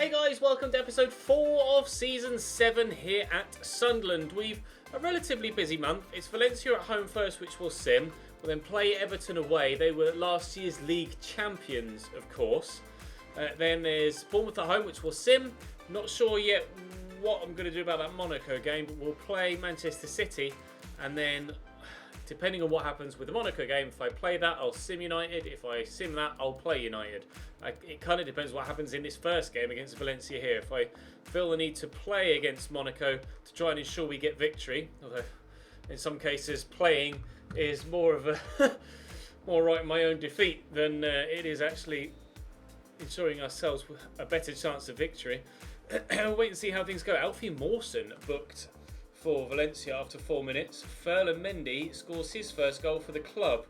Hey guys, welcome to episode 4 of season 7 here at Sunderland. We've a relatively busy month. It's Valencia at home first, which we'll sim. We'll then play Everton away. They were last year's league champions, of course. Then there's Bournemouth at home, which we'll sim. Not sure yet what I'm going to do about that Monaco game, but we'll play Manchester City. And then, depending on what happens with the Monaco game, if I play that, I'll sim United. If I sim that, I'll play United. It kind of depends what happens in this first game against Valencia here. If I feel the need to play against Monaco to try and ensure we get victory, although in some cases playing is more of a more right in my own defeat than it is actually ensuring ourselves a better chance of victory. We'll wait and see how things go. Alfie Mawson booked for Valencia after 4 minutes. Ferland Mendy scores his first goal for the club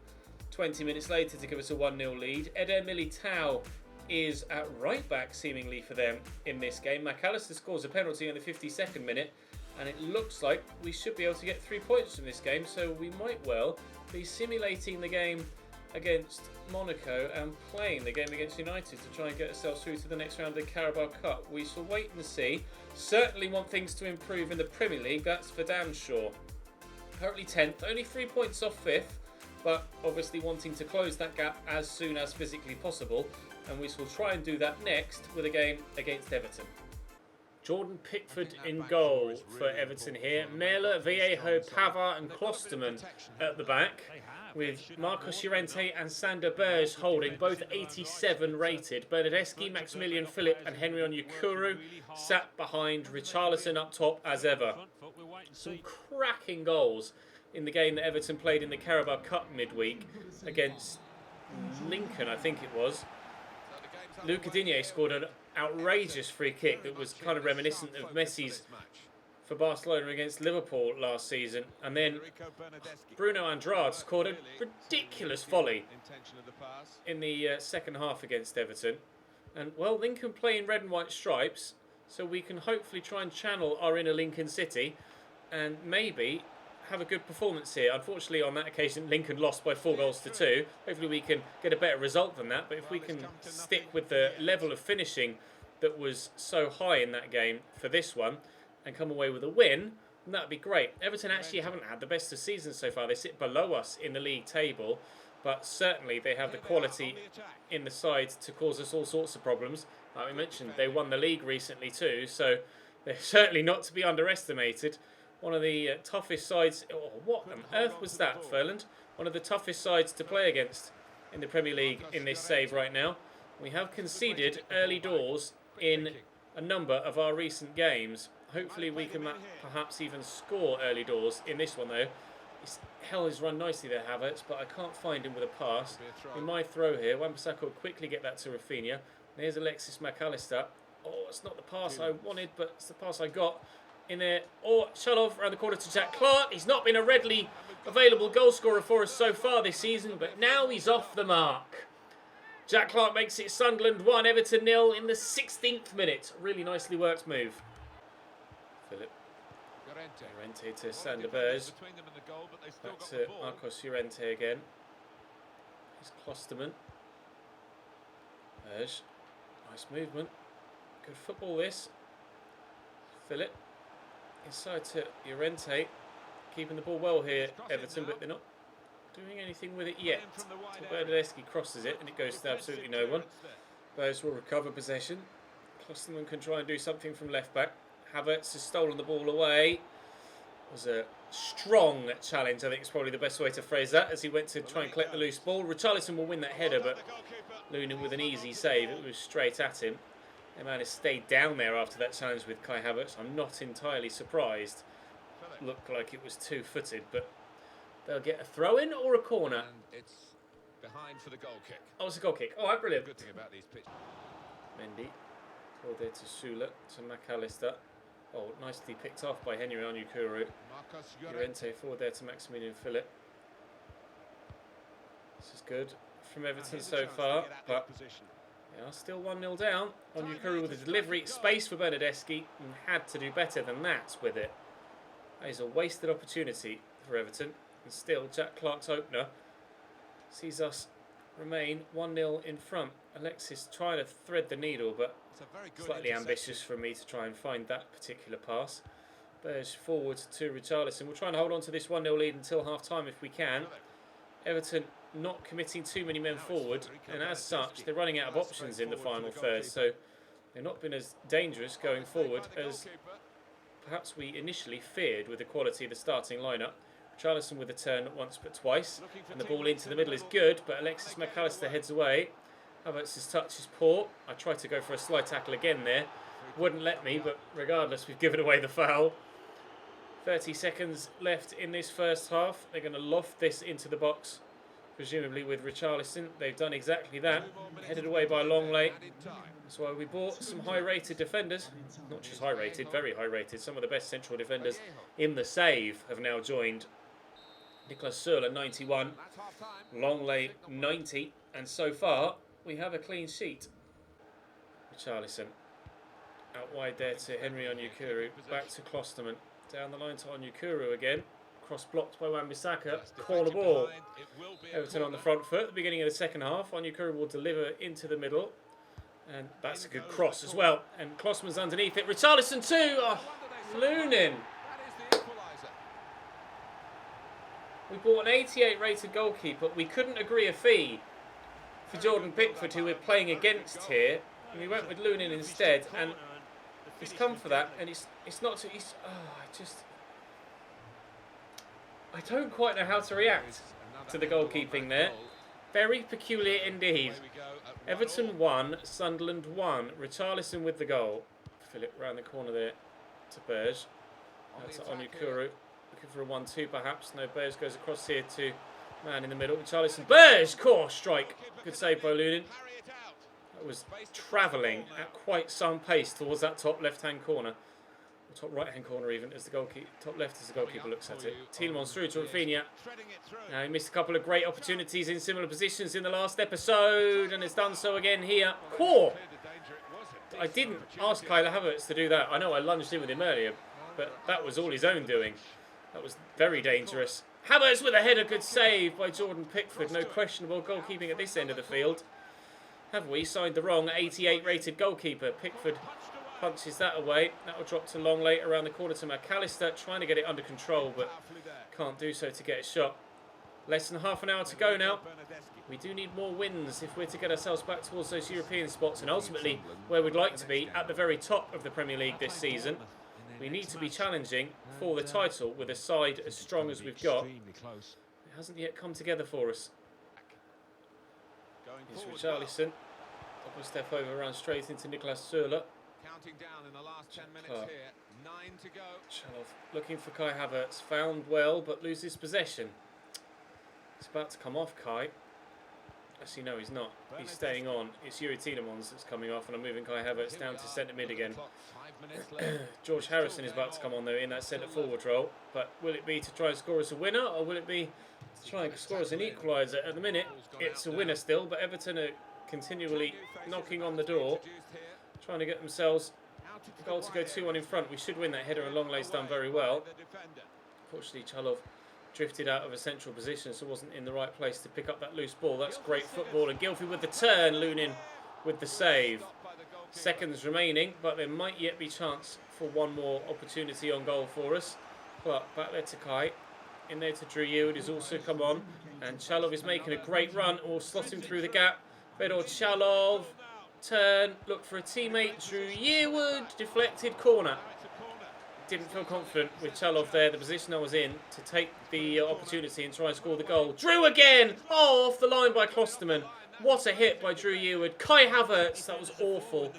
20 minutes later to give us a 1-0 lead. Eder Militao is at right back seemingly for them in this game. McAllister scores a penalty in the 52nd minute, and it looks like we should be able to get 3 points from this game, so we might well be simulating the game against Monaco and playing the game against United to try and get ourselves through to the next round of the Carabao Cup. We shall wait and see. Certainly want things to improve in the Premier League, that's for damn sure. Currently 10th, only 3 points off 5th, but obviously wanting to close that gap as soon as physically possible, and we shall try and do that next with a game against Everton. Jordan Pickford in goal for Everton here. Mela, Vallejo, Pavard and Klosterman at the back, with Marcos Llorente and Sander Berge holding, both 87 rated. Bernardeschi, Maximilian Philip and Henry Onyekuru sat behind. Richarlison up top as ever. Some cracking goals in the game that Everton played in the Carabao Cup midweek against Lincoln, I think it was. Luca Digne scored an outrageous free kick that was kind of reminiscent of Messi's for Barcelona against Liverpool last season. And then Bruno Andrade scored a ridiculous volley in the second half against Everton. And, well, Lincoln play in red and white stripes, so we can hopefully try and channel our inner Lincoln City and maybe have a good performance here. Unfortunately, on that occasion, Lincoln lost by 4 goals to 2. Hopefully we can get a better result than that. But if we can stick with the level of finishing that was so high in that game for this one and come away with a win, that would be great. Everton actually haven't had the best of seasons so far. They sit below us in the league table, but certainly they have the quality in the side to cause us all sorts of problems. Like we mentioned, they won the league recently too, so they're certainly not to be underestimated. One of the toughest sides... Oh, what on earth was that, Ferland? One of the toughest sides to play against in the Premier League in this save right now. We have conceded early doors in a number of our recent games. Hopefully we can perhaps even score early doors in this one, though. Hell has run nicely there, Havertz, but I can't find him with a pass. In my throw here, Wan-Bissaka will quickly get that to Rafinha. There's Alexis McAllister. Oh, it's not the pass I wanted, but it's the pass I got. In there, or Shalov around the corner to Jack Clark. He's not been a readily available goal scorer for us so far this season, but now he's off the mark. Jack Clark makes it Sunderland 1, Everton 0 in the 16th minute. Really nicely worked move. Philip. Llorente to Sander Berge. Back to Marcos Llorente again. Here's Klosterman. Berge. Nice movement. Good football this. Philip. Inside to Llorente, keeping the ball well here, Everton, but they're not doing anything with it yet. Bernardeschi crosses it and it goes to absolutely no one. Those will recover possession. Klosterman can try and do something from left back. Havertz has stolen the ball away. It was a strong challenge, I think is probably the best way to phrase that, as he went to try and collect the loose ball. Richarlison will win that header, but Lunin with an easy save. It was straight at him. The man has stayed down there after that challenge with Kai Havertz. I'm not entirely surprised. Looked like it was 2-footed, but they'll get a throw-in or a corner. And it's behind for the goal kick. Oh, it's a goal kick. All right, brilliant. Good thing about these pitches. Mendy. Forward there to Sula, to McAllister. Oh, nicely picked off by Henry Onyekuru. Llorente forward there to Maximilian Philip. This is good from Everton so far, but... They are still 1-0 down. Onyekuru with a delivery, space for Bernardeschi, and had to do better than that with it. That is a wasted opportunity for Everton. And still, Jack Clark's opener sees us remain 1-0 in front. Alexis trying to thread the needle, but It's a very good slightly interception. ambitious for me to try and find that particular pass. Berge forward to Richarlison. We'll try and hold on to this 1-0 lead until half-time if we can. Everton not committing too many men forward, and as such, they're running out of options in the final third, so they've not been as dangerous going forward as perhaps we initially feared with the quality of the starting lineup. Richarlison with a turn not once but twice, and the ball into the middle is good, but Alexis McAllister heads away. Havertz's touch is poor. I tried to go for a slide tackle again there. Wouldn't let me, but regardless, we've given away the foul. 30 seconds left in this first half. They're going to loft this into the box, presumably with Richarlison. They've done exactly that. Headed away by Longley. That's why we bought some high-rated defenders. Not just high-rated, very high-rated. Some of the best central defenders in the save have now joined. Nicolas Söhle, 91. Longley, 90. And so far, we have a clean sheet. Richarlison. Out wide there to Henry Onyekuru. Back to Klosterman. Down the line to Onyekuru again. Cross blocked by Wan-Bissaka. Corner ball. Everton on the front foot at the beginning of the second half. Onyekuru will deliver into the middle. And that's a good cross as well. And Klosterman's underneath it. Richarlison too. Oh, Lunin. We bought an 88 rated goalkeeper. We couldn't agree a fee for Jordan Pickford, who we're playing against here. And we went with Lunin instead. And he's come for that, and it's not too. I don't quite know how to react to the goalkeeping there. Very peculiar indeed. Everton 1, Sunderland 1. Richarlison with the goal. Philip round the corner there to Berge. Out to Onyekuru. Looking for a 1-2 perhaps. No, Berge goes across here to man in the middle. Richarlison. Berge! Core strike. Good save by Lunin. That was travelling at quite some pace towards that top left-hand corner. Or top right-hand corner even, as the goalkeeper, top left as the goalkeeper looks at it. Tielemans through to Rafinha. Now he missed a couple of great opportunities in similar positions in the last episode, and has done so again here. Core! I didn't ask Kai Havertz to do that. I know I lunged in with him earlier, but that was all his own doing. That was very dangerous. Havertz with a header, good save by Jordan Pickford. No questionable goalkeeping at this end of the field. Have we signed the wrong 88 rated goalkeeper? Pickford punches that away. That will drop to Longley around the corner to McAllister, trying to get it under control, but can't do so to get a shot. Less than half an hour to go now. We do need more wins if we're to get ourselves back towards those European spots, and ultimately where we'd like to be, at the very top of the Premier League this season. We need to be challenging for the title with a side as strong as we've got. It hasn't yet come together for us. Here's Richarlison. Double step over, run straight into Nicolas Söhle. Counting down in the last 10 minutes here. 9 to go. Chalov looking for Kai Havertz. Found well, but loses possession. It's about to come off, Kai. Actually, no, he's not. He's staying on. It's Yuri Tielemans that's coming off, and I'm moving Kai Havertz down to centre mid again. George Harrison is about to come on, though, in that centre forward role. But will it be to try and score us a winner, or will it be to try and score us an equaliser? At the minute, it's a winner still, but Everton are continually knocking on the door, trying to get themselves a goal to go 2-1 in front. We should win that header, and Longley's done very well. Unfortunately, Chalov drifted out of a central position, so wasn't in the right place to pick up that loose ball. That's great football, and Gylfi with the turn, Lunin with the save. Seconds remaining, but there might yet be chance for one more opportunity on goal for us. But back there to Kai. In there to Drew Yewood, who's also come on, and Chalov is making a great run, or slot him through the gap. Fedor Chalov, turn, look for a teammate. Drew Yewood, deflected corner. Didn't feel confident with Chalov there, the position I was in, to take the opportunity and try and score the goal. Drew again! Oh, off the line by Klosterman. What a hit by Drew Yewood. Kai Havertz, that was awful.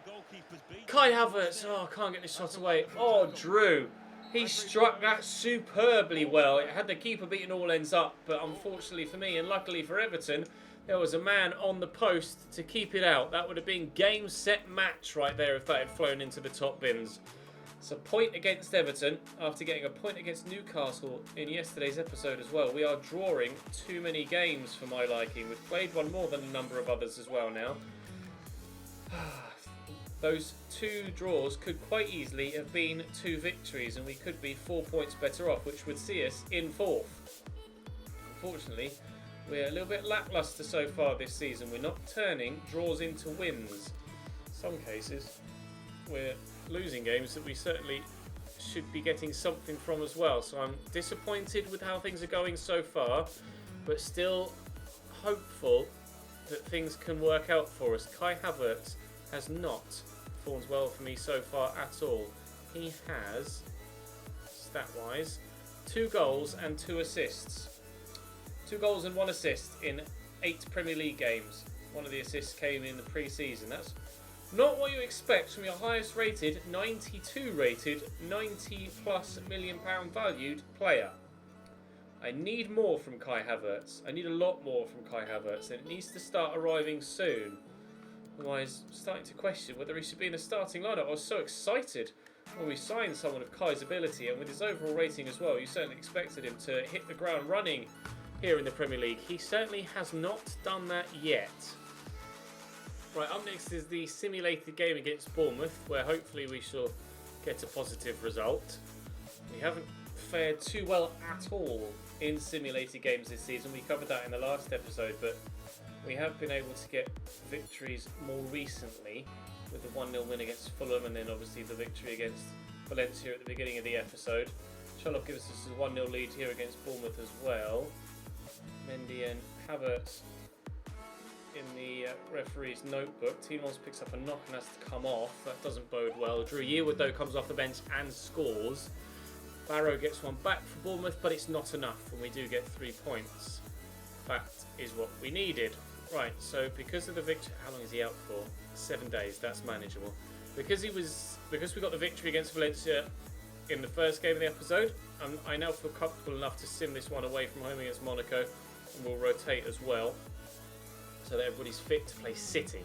Kai Havertz, oh, can't get this shot away. Oh, Drew. He struck that superbly well. It had the keeper beating all ends up, but unfortunately for me, and luckily for Everton, there was a man on the post to keep it out. That would have been game, set, match right there if that had flown into the top bins. It's a point against Everton after getting a point against Newcastle in yesterday's episode as well. We are drawing too many games for my liking. We've played one more than a number of others as well now. Those two draws could quite easily have been 2 victories, and we could be 4 points better off, which would see us in 4th. Unfortunately, We're a little bit lacklustre so far this season. We're not turning draws into wins. In some cases, we're losing games that we certainly should be getting something from as well. So I'm disappointed with how things are going so far, but still hopeful that things can work out for us. Kai Havertz has not performed well for me so far at all. He has, stat-wise, 2 goals and 2 assists. 2 goals and 1 assist in 8 Premier League games. One of the assists came in the pre-season. That's not what you expect from your highest rated, 92 rated, 90 plus £1 million valued player. I need more from Kai Havertz. I need a lot more from Kai Havertz, and it needs to start arriving soon. Otherwise, I'm starting to question whether he should be in the starting lineup. I was so excited when we signed someone of Kai's ability, and with his overall rating as well, you certainly expected him to hit the ground running here in the Premier League. He certainly has not done that yet. Right, up next is the simulated game against Bournemouth, where hopefully we shall get a positive result. We haven't fared too well at all in simulated games this season. We covered that in the last episode, but we have been able to get victories more recently, with the 1-0 win against Fulham, and then obviously the victory against Valencia at the beginning of the episode. Charlotte gives us a 1-0 lead here against Bournemouth as well. Mendy and Havertz in the referee's notebook. Tielemans picks up a knock and has to come off. That doesn't bode well. Drew Yearwood though comes off the bench and scores. Barrow gets one back for Bournemouth, but it's not enough when we do get 3 points. That is what we needed. Right, so because of the victory, how long is he out for? 7 days. That's manageable. Because we got the victory against Valencia in the first game of the episode, I now feel comfortable enough to sim this one away from home against Monaco, and we'll rotate as well, so that everybody's fit to play City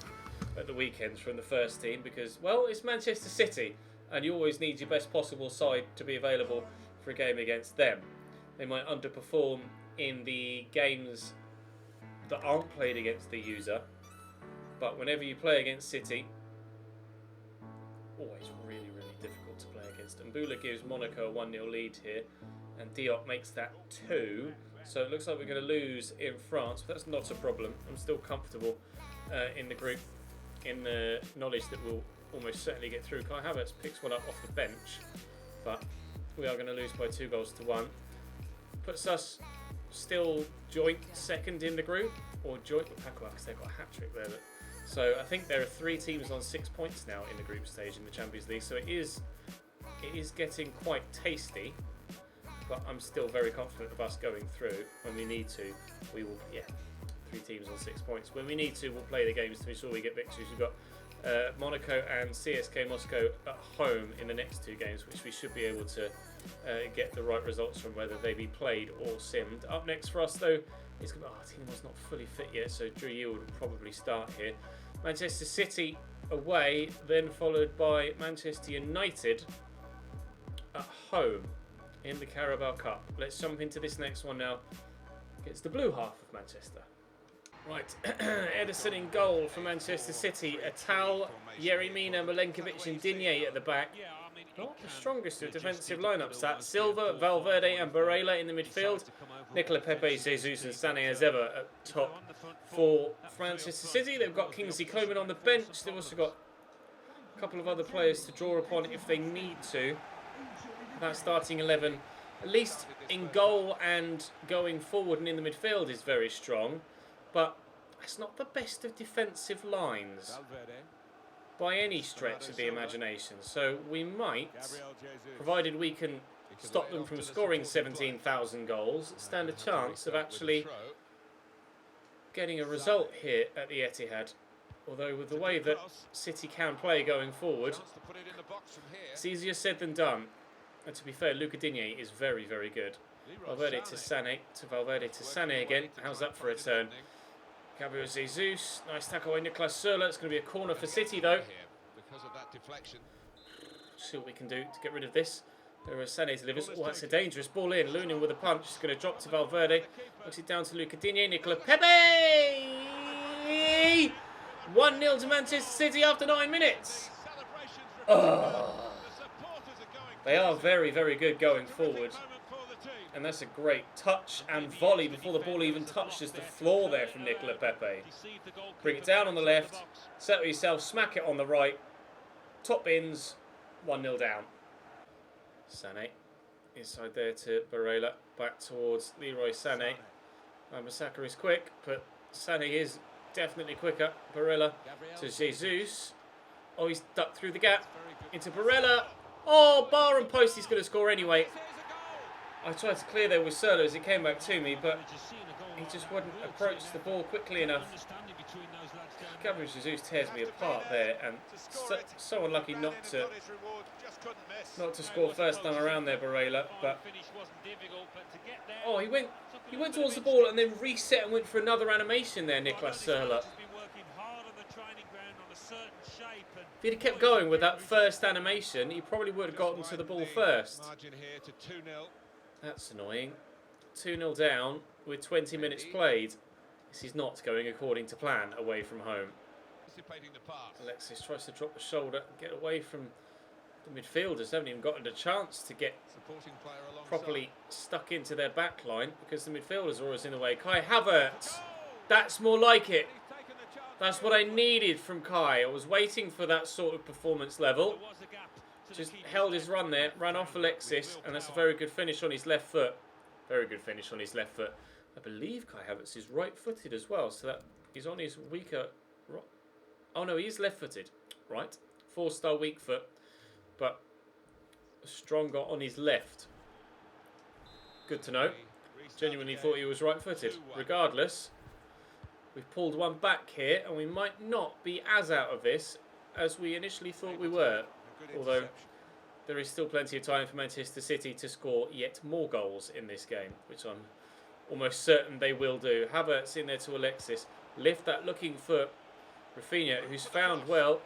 at the weekends from the first team, because, well, it's Manchester City, and you always need your best possible side to be available for a game against them. They might underperform in the games that aren't played against the user, but whenever you play against City, always really, really difficult to play against. And Mbula gives Monaco a 1-0 lead here, and Diop makes that 2. So it looks like we're going to lose in France, but that's not a problem. I'm still comfortable in the group, in the knowledge that we'll almost certainly get through. Kai Havertz picks one up off the bench, but we are going to lose by 2-1. Puts us still joint second in the group, or joint with Paco, because they've got a hat-trick there. So I think there are 3 teams on 6 points now in the group stage in the Champions League, so it is getting quite tasty. But I'm still very confident of us going through. When we need to, we will, 3 teams on 6 points. When we need to, we'll play the games to ensure we get victories. We've got Monaco and CSK Moscow at home in the next 2 games, which we should be able to get the right results from, whether they be played or simmed. Up next for us, though, is Tielemans not fully fit yet, so Drew Yearwood will probably start here. Manchester City away, then followed by Manchester United at home in the Carabao Cup. Let's jump into this next one now. It's the blue half of Manchester. Right, Ederson in goal for Manchester City. Atal, Yeremina, Milenkovic and Digne at the back. Not the strongest of defensive lineups, that. Silva, Valverde and Barella in the midfield. Nicola Pepe, Jesus and Sané as ever at top for Manchester City. They've got Kingsley Coman on the bench. They've also got a couple of other players to draw upon if they need to. That starting 11, at least in goal and going forward and in the midfield, is very strong. But it's not the best of defensive lines by any stretch of the imagination. So we might, provided we can stop them from scoring 17,000 goals, stand a chance of actually getting a result here at the Etihad. Although with the way that City can play going forward, it's easier said than done. And to be fair, Luca Digne is very, very good. Valverde to Sané, Valverde to Sané again. How's that for a turn? Gabriel Jesus, nice tackle by Nicolas Söller. It's going to be a corner for City though. See what we can do to get rid of this. There are Sané delivers. Oh, that's a dangerous ball in. Lunin with a punch. It's going to drop to Valverde. Knocks it down to Luca Digne. Nicola Pepe! 1-0 to Manchester City after 9 minutes. Oh. They are very, very good going forward. And that's a great touch and volley before the ball even touches the floor there from Nicola Pepe. Bring it down on the left, settle yourself, smack it on the right. Top bins, 1-0 down. Sané inside there to Barella, back towards Leroy Sané. Masaka is quick, but Sané is definitely quicker. Barella to Jesus. Oh, he's ducked through the gap into Barella. Oh, bar and post, he's going to score anyway. I tried to clear there with Serlo as it came back to me, but he just wouldn't approach the ball quickly enough. Gabriel Jesus tears me apart there, and so unlucky not to score first time around there, Barella. But oh, he went towards the ball and then reset and went for another animation there, Niklas Serlo. If he'd have kept going with that first animation, he probably would have gotten to the ball first. That's annoying. 2-0 down with 20 minutes played. This is not going according to plan away from home. Alexis tries to drop the shoulder and get away from the midfielders. They haven't even gotten a chance to get properly stuck into their back line because the midfielders are always in the way. Kai Havertz. That's more like it. That's what I needed from Kai. I was waiting for that sort of performance level. Just held his run there, ran off Alexis, and that's a very good finish on his left foot. Very good finish on his left foot. I believe Kai Havertz is right-footed as well, so that he's on his weaker... Oh no, he's left-footed. Right. 4-star weak foot, but stronger on his left. Good to know. Genuinely thought he was right-footed. Regardless, we've pulled one back here, and we might not be as out of this as we initially thought we were. Although there is still plenty of time for Manchester City to score yet more goals in this game, which I'm almost certain they will do. Havertz in there to Alexis. Lift that looking for Rafinha, who's found well.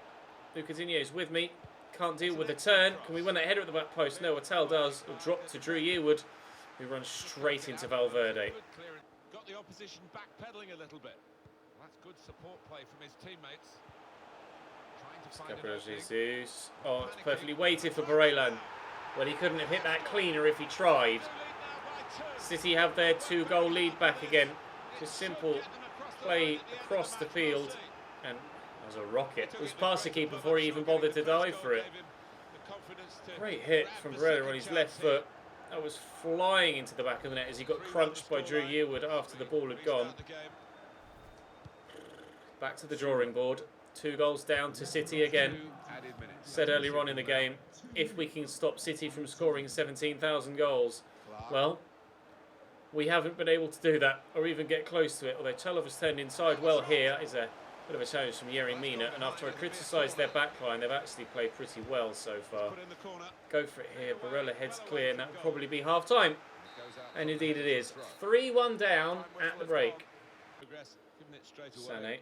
Coutinho is with me. Can't deal with the turn. Can we win that header at the back post? No, Watel does. A drop to Drew Yearwood, who runs straight into Valverde. Got the opposition backpedaling a little bit. That's good support play from his teammates. Gabriel Jesus. Oh, it's perfectly weighted for Barella. Well, he couldn't have hit that cleaner if he tried. City have their 2-goal lead back again. Just simple play across the field. And as a rocket. It was past the keeper before he even bothered to dive for it. Great hit from Barella on his left foot. That was flying into the back of the net as he got crunched by Drew Yearwood after the ball had gone. Back to the drawing board. 2 goals down to City again. Said earlier on in the game, if we can stop City from scoring 17,000 goals, well, we haven't been able to do that or even get close to it. Although Chalov has turned inside well here. Is a bit of a challenge from Yerry Mina. And after I criticised their backline, they've actually played pretty well so far. Go for it here. Barella heads clear, and that will probably be half-time. And indeed it is. 3-1 down at the break. Sané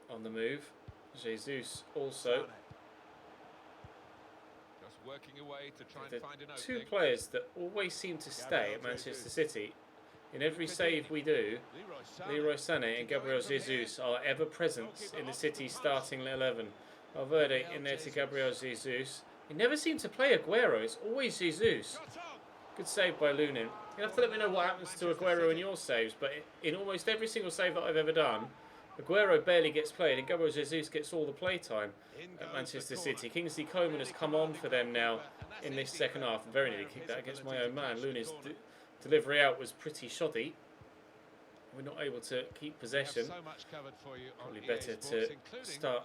on the move. Jesus also. The 2 players that always seem to stay at Manchester City. In every save we do, Leroy Sané and Gabriel Jesus are ever present in the City starting 11. Valverde in there to Gabriel Jesus. He never seemed to play Aguero, it's always Jesus. Good save by Lunin. You'll have to let me know what happens to Aguero in your saves, but in almost every single save that I've ever done, Aguero barely gets played and Gabriel Jesus gets all the play time at Manchester City. Kingsley Coman has come on for them now in this second half. And very nearly kicked that against my own man. Lunin's delivery out was pretty shoddy. We're not able to keep possession. Probably better to start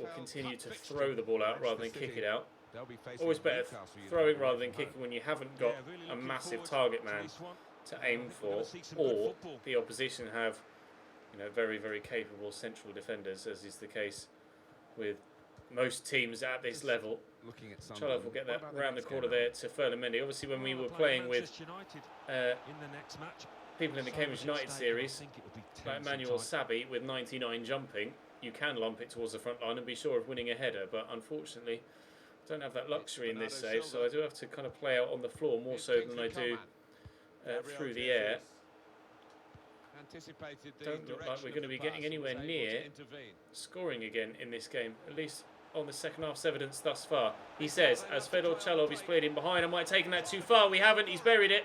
or continue to throw the ball out rather than kick it out. Always better throwing rather than kicking when you haven't got a massive target man to aim for, or the opposition have very, very capable central defenders, as is the case with most teams at this level. Chalov will get that round the corner there to Ferland Mendy. Obviously, when we were playing with people in the Cambridge United series, like Manuel Sabi with 99 jumping, you can lump it towards the front line and be sure of winning a header. But unfortunately, I don't have that luxury in this save, so I do have to kind of play out on the floor more so than I do through the air. Don't look like we're going to be getting anywhere near scoring again in this game, at least on the second half's evidence thus far. He says, as Fedor Chalov is played in behind, I might have taken that too far. We haven't, he's buried it.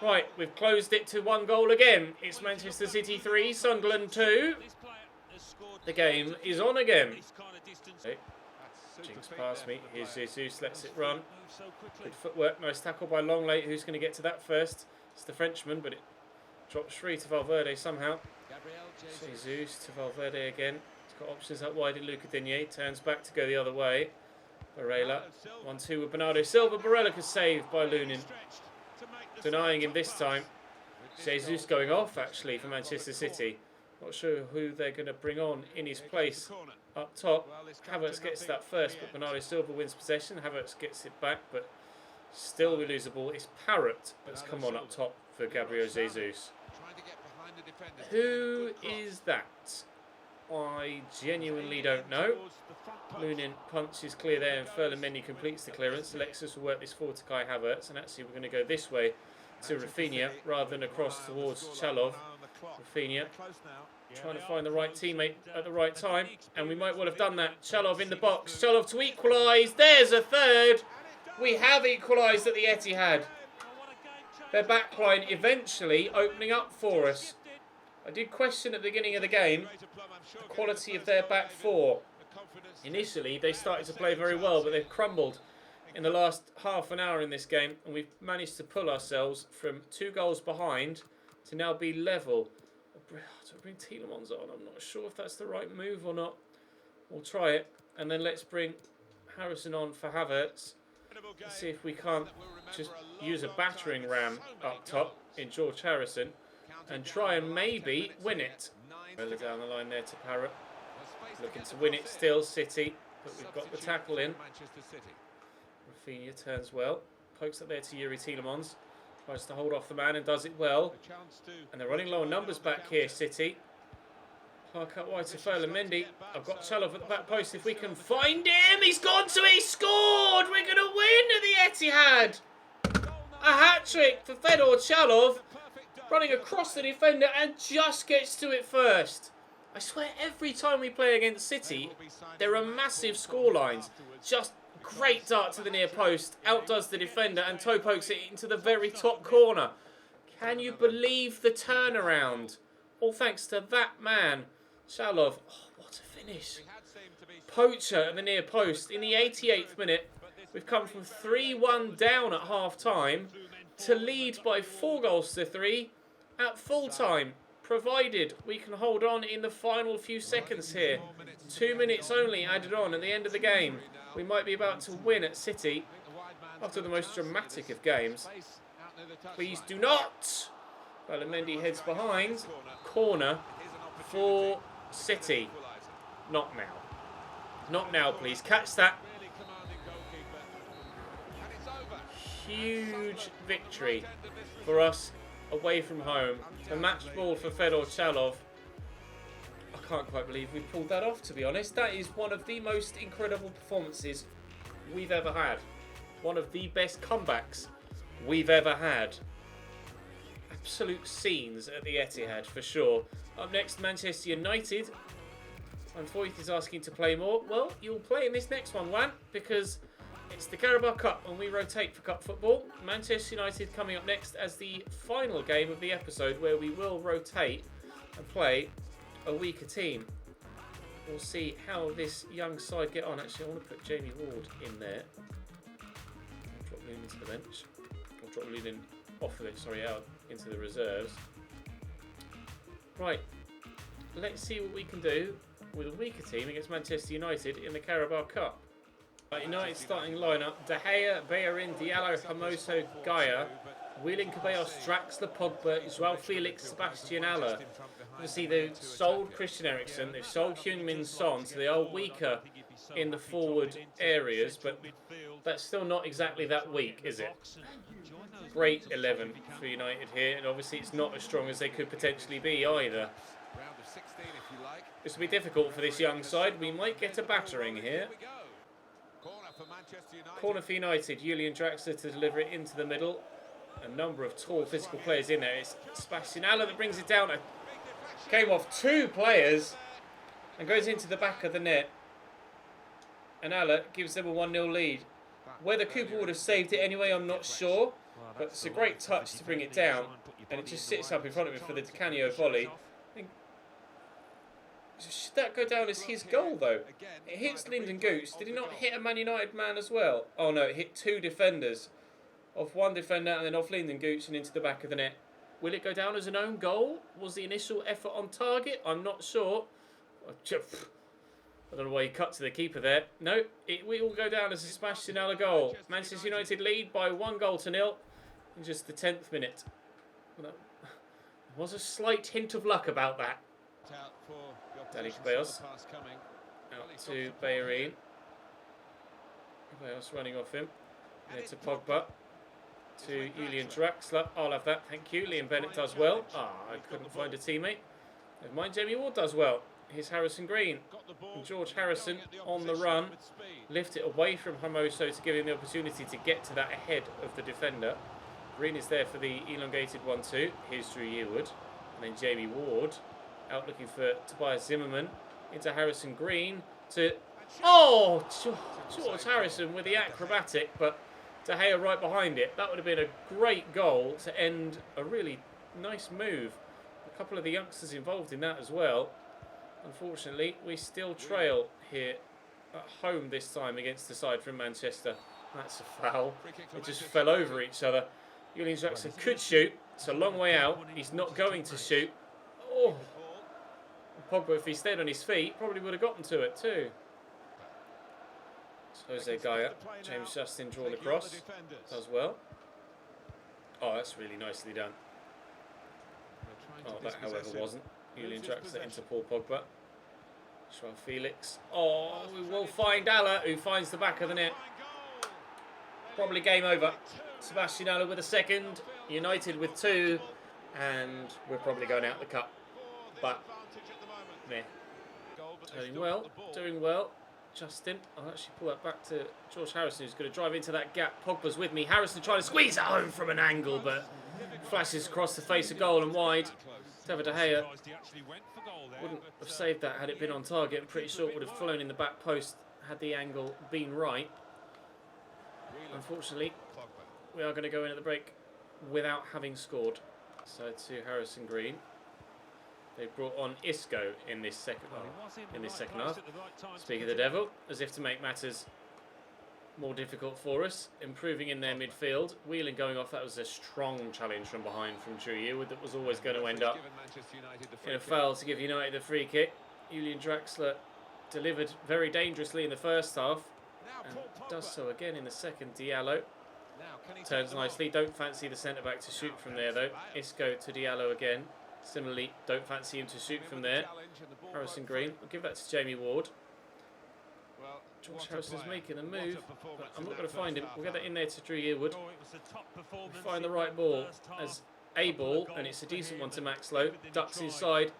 Right, we've closed it to 1 goal again. It's Manchester City 3, Sunderland 2. The game is on again. Okay. Jinx past me. Here's Jesus, lets it run. Good footwork, nice tackle by Longley. Who's going to get to that first? It's the Frenchman, but it drops free to Valverde somehow. Jesus to Valverde again. He's got options up wide in Luca Digne. Turns back to go the other way. Barella. 1-2 with Bernardo Silva. Barella is saved by Lunin. Denying him this time. Jesus going off actually for Manchester City. Not sure who they're going to bring on in his place up top. Havertz gets that first, but Bernardo Silva wins possession. Havertz gets it back, but still we lose the ball. It's Parrott that's come on up top for Gabriel Jesus. Who is that? I genuinely don't know. Lunin punches clear there and Ferland-Mendy completes the clearance. Alexis will work this forward to Kai Havertz, and actually we're going to go this way to Rafinha rather than across towards Chalov. Rafinha trying to find the right teammate at the right time, and we might well have done that. Chalov in the box. Chalov to equalise. There's a third. We have equalised at the Etihad. Their backline eventually opening up for us. I did question at the beginning of the game the quality of their back four. Initially, they started to play very well, but they've crumbled in the last half an hour in this game, and we've managed to pull ourselves from 2 goals behind to now be level. To bring Tielemans on, I'm not sure if that's the right move or not. We'll try it, and then let's bring Harrison on for Havertz. Let's see if we can't just use a battering ram up top in George Harrison and try and maybe win it. Down the line there to Parrott. Looking to win it still, City, but we've got the tackle in. Rafinha turns well. Pokes up there to Yuri Tielemans. Tries to hold off the man and does it well. And they're running low on numbers back here, City. Clark out wide to Ferland-Mendy. I've got Chalov at the back post if we can find him. He's gone to it. He scored. We're going to win at the Etihad. A hat-trick for Fedor Chalov. Running across the defender and just gets to it first. I swear every time we play against City, there are massive scorelines. Just great dart to the near post. Outdoes the defender and toe pokes it into the very top corner. Can you believe the turnaround? All thanks to that man, Chalov. Oh, what a finish. Poacher at the near post. In the 88th minute, we've come from 3-1 down at half-time to lead by 4 goals to 3 at full-time, provided we can hold on in the final few seconds here. 2 minutes only added on at the end of the game. We might be about to win at City after the most dramatic of games. Please do not! Ferland-Mendy heads behind. Corner for City. Not now. Not now, please. Catch that. Huge victory for us away from home. A match ball for Fedor Chalov. I can't quite believe we pulled that off, to be honest. That is one of the most incredible performances we've ever had. One of the best comebacks we've ever had. Absolute scenes at the Etihad, for sure. Up next, Manchester United. And Foyth is asking to play more. Well, you'll play in this next one, Wan, because it's the Carabao Cup and we rotate for cup football. Manchester United coming up next as the final game of the episode, where we will rotate and play a weaker team. We'll see how this young side get on. Actually, I want to put Jamie Ward in there. I'll drop Lunin to the bench. I'll drop Lunin off of it, out into the reserves. Right, let's see what we can do with a weaker team against Manchester United in the Carabao Cup. United starting lineup: De Gea, Bellerin, Diallo, Hermoso, Gaia, Wheeling, Cabellos, Draxler, Pogba, Joao Felix, Sebastian Haller. Obviously, they've sold Christian Eriksen, they've sold Heung-min Son, so they are weaker in the forward areas, but that's still not exactly that weak, is it? Great 11 for United here, and obviously it's not as strong as they could potentially be either. This will be difficult for this young side. We might get a battering here. Corner for United. Julian Draxler to deliver it into the middle. A number of tall physical players in there. It's Sebastian Haller that brings it down. Came off 2 players and goes into the back of the net. And Haller gives them a 1-0 lead. Whether Cooper would have saved it anyway, I'm not sure. But it's a great touch to bring it down. And it just sits up in front of him for the Di Canio volley. Should that go down as his goal, though? It hits Lyndon Gooch. Did he not hit a Man United man as well? Oh, no, it hit two defenders. Off one defender and then off Lyndon Gooch and into the back of the net. Will it go down as an own goal? Was the initial effort on target? I'm not sure. I don't know why he cut to the keeper there. No, it will go down as a Sebastian Haller goal. Manchester United lead by 1-0 in just the 10th minute. There was a slight hint of luck about that. Danny Ceballos out to Bellerin. Ceballos running off him. There to Pogba. To Julian Draxler. I'll have that, thank you. Liam Bennett does well. I couldn't find a teammate. Never mind, Jamie Ward does well. Here's Harrison Green. And George Harrison on the run. Lift it away from Hermoso to give him the opportunity to get to that ahead of the defender. Green is there for the elongated 1-2. Here's Drew Yearwood. And then Jamie Ward. Out looking for Tobias Zimmerman. Into Harrison Green. To... Oh! George Harrison with the acrobatic, but De Gea right behind it. That would have been a great goal to end a really nice move. A couple of the youngsters involved in that as well. Unfortunately, we still trail here at home this time against the side from Manchester. That's a foul. They just fell over each other. Julian Draxler could shoot. It's a long way out. He's not going to shoot. Oh! Pogba, if he stayed on his feet, probably would have gotten to it too. So Jose Gaya, James Justin drawn across. Does well. Oh, that's really nicely done. Oh, that however wasn't. Julian Draxler into Paul Pogba. Joao Felix. Oh, we will find Haller, who finds the back of the net. Probably game over. Sebastian Haller with a second. United with 2. And we're probably going out the cup. But, meh. Doing well. Justin, I'll actually pull that back to George Harrison, who's going to drive into that gap. Pogba's with me. Harrison trying to squeeze it home from an angle, but flashes across the face of goal and wide. David De Gea wouldn't have saved that had it been on target. I'm pretty sure it would have flown in the back post had the angle been right. Unfortunately, we are going to go in at the break without having scored. So to Harrison Green. They brought on Isco in this second half. Speaking of the devil, as if to make matters more difficult for us, improving in their midfield. Whelan going off, that was a strong challenge from behind from Drew Yearwood that was always going to end up in a foul to give United the free kick. Julian Draxler delivered very dangerously in the first half and does so again in the second. Diallo turns nicely, don't fancy the centre-back to shoot from there though. Isco to Diallo again. Similarly, don't fancy him to shoot from there. Harrison Green. I'll give that to Jamie Ward. George Harrison's making a move, but I'm not going to find him. We'll get that in there to Drew Yearwood. We'll find the right ball as a ball, and it's a decent one to Max Lowe. Ducks inside.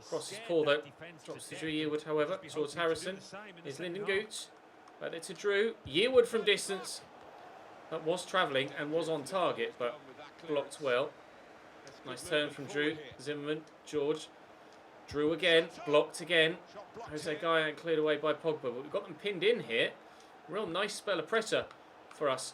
Crosses Paul though. Drops to Drew Yearwood, however. George Harrison. Here's Lyndon Gooch. Back there to Drew. Yearwood from distance. That was travelling and was on target, but blocked well. Nice turn from Drew. Zimmerman, George. Drew again, blocked again. Jose Gaya cleared away by Pogba, but we've got them pinned in here. Real nice spell of pressure for us.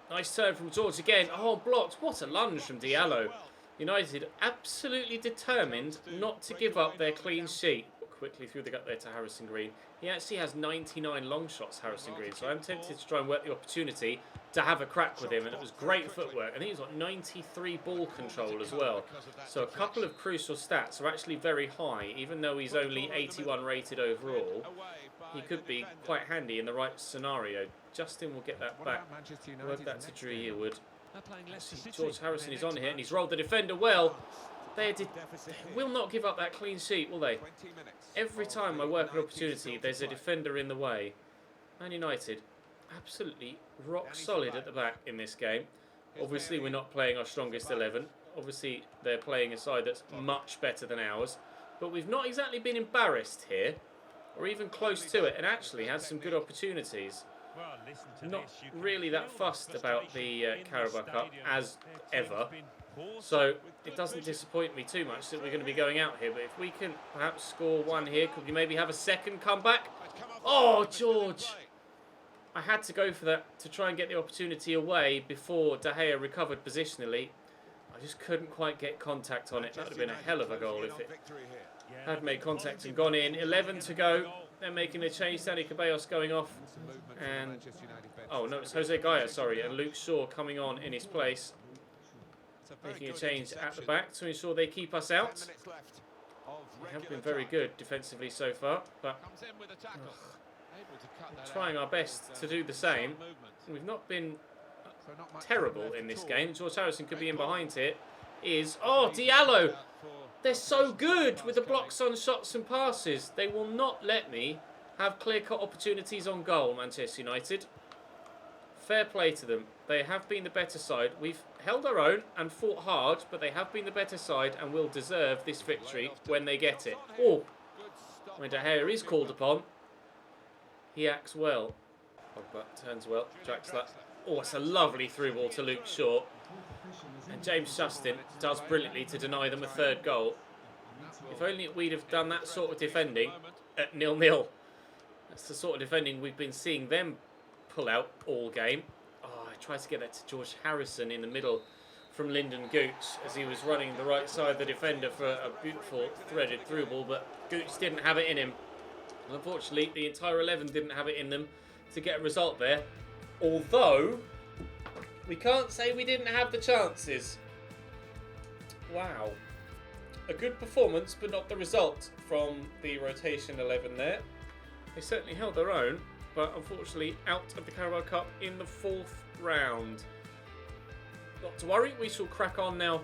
Nice turn from George again. Oh, blocked. What a lunge from Diallo. United absolutely determined not to give up their clean sheet. Quickly through the gut there to Harrison Green. He actually has 99 long shots, Harrison Green, so I'm tempted to try and work the opportunity to have a crack with him, and it was great footwork. I think he's got 93 ball control as well. So a couple of crucial stats are actually very high, even though he's only 81 rated overall. He could be quite handy in the right scenario. Justin will get that back. Work that to Drew Yearwood. George Harrison is on here, and he's rolled the defender well. They will not give up that clean sheet, will they? Every time I work an opportunity, there's a defender in the way. Man United, absolutely rock solid at the back in this game. Obviously, we're not playing our strongest 11. Obviously, they're playing a side that's much better than ours. But we've not exactly been embarrassed here, or even close to it, and actually had some good opportunities. Not really that fussed about the Carabao Cup, as ever. So it doesn't disappoint me too much that we're going to be going out here. But if we can perhaps score one here, could we maybe have a second comeback? Oh, George! I had to go for that to try and get the opportunity away before De Gea recovered positionally. I just couldn't quite get contact on it. That would have been a hell of a goal if it had made contact and gone in. 11 to go. They're making a change. Danny Ceballos going off. And, oh no, it's Jose Gaya, sorry. And Luke Shaw coming on in his place. Making a change at the back to ensure they keep us out. They have been very good defensively so far, but trying our best to do the same. We've not been terrible in this game. George Harrison could be in behind it. Oh, Diallo! They're so good with the blocks on shots and passes. They will not let me have clear-cut opportunities on goal, Manchester United. Fair play to them. They have been the better side. We've held our own and fought hard, but they have been the better side and will deserve this victory when they get it. Oh, when De Gea is called upon, he acts well. Pogba turns well, tracks that. Oh, it's a lovely through ball to Luke Shaw. And James Justin does brilliantly to deny them a third goal. If only we'd have done that sort of defending at 0-0. That's the sort of defending we've been seeing them pull out all game. Oh, I tried to get that to George Harrison in the middle from Lyndon Gooch as he was running the right side of the defender for a beautiful threaded through ball, but Gooch didn't have it in him. And unfortunately, the entire 11 didn't have it in them to get a result there. Although, we can't say we didn't have the chances. Wow. A good performance, but not the result from the rotation 11 there. They certainly held their own, but unfortunately out of the Carabao Cup in the 4th round. Not to worry, we shall crack on now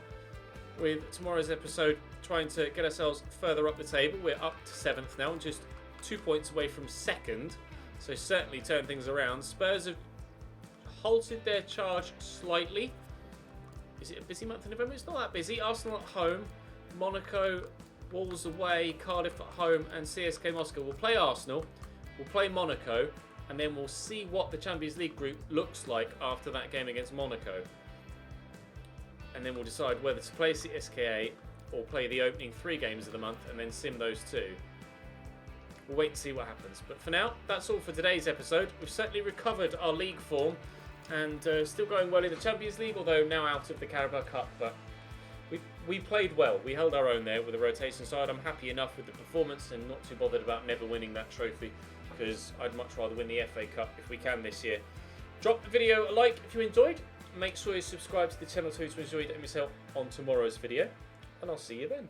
with tomorrow's episode, trying to get ourselves further up the table. We're up to 7th now and just 2 points away from 2nd, so certainly turn things around. Spurs have halted their charge slightly. Is it a busy month in November? It's not that busy. Arsenal at home, Monaco, Wolves away, Cardiff at home, and CSK Moscow. We'll play Arsenal, we'll play Monaco, and then we'll see what the Champions League group looks like after that game against Monaco. And then we'll decide whether to play CSKA or play the opening 3 games of the month and then sim those 2. We'll wait to see what happens. But for now, that's all for today's episode. We've certainly recovered our league form and still going well in the Champions League, although now out of the Carabao Cup. But we played well. We held our own there with the rotation side. I'm happy enough with the performance and not too bothered about never winning that trophy, because I'd much rather win the FA Cup if we can this year. Drop the video a like if you enjoyed. Make sure you subscribe to the channel too to enjoy getting yourself on tomorrow's video. And I'll see you then.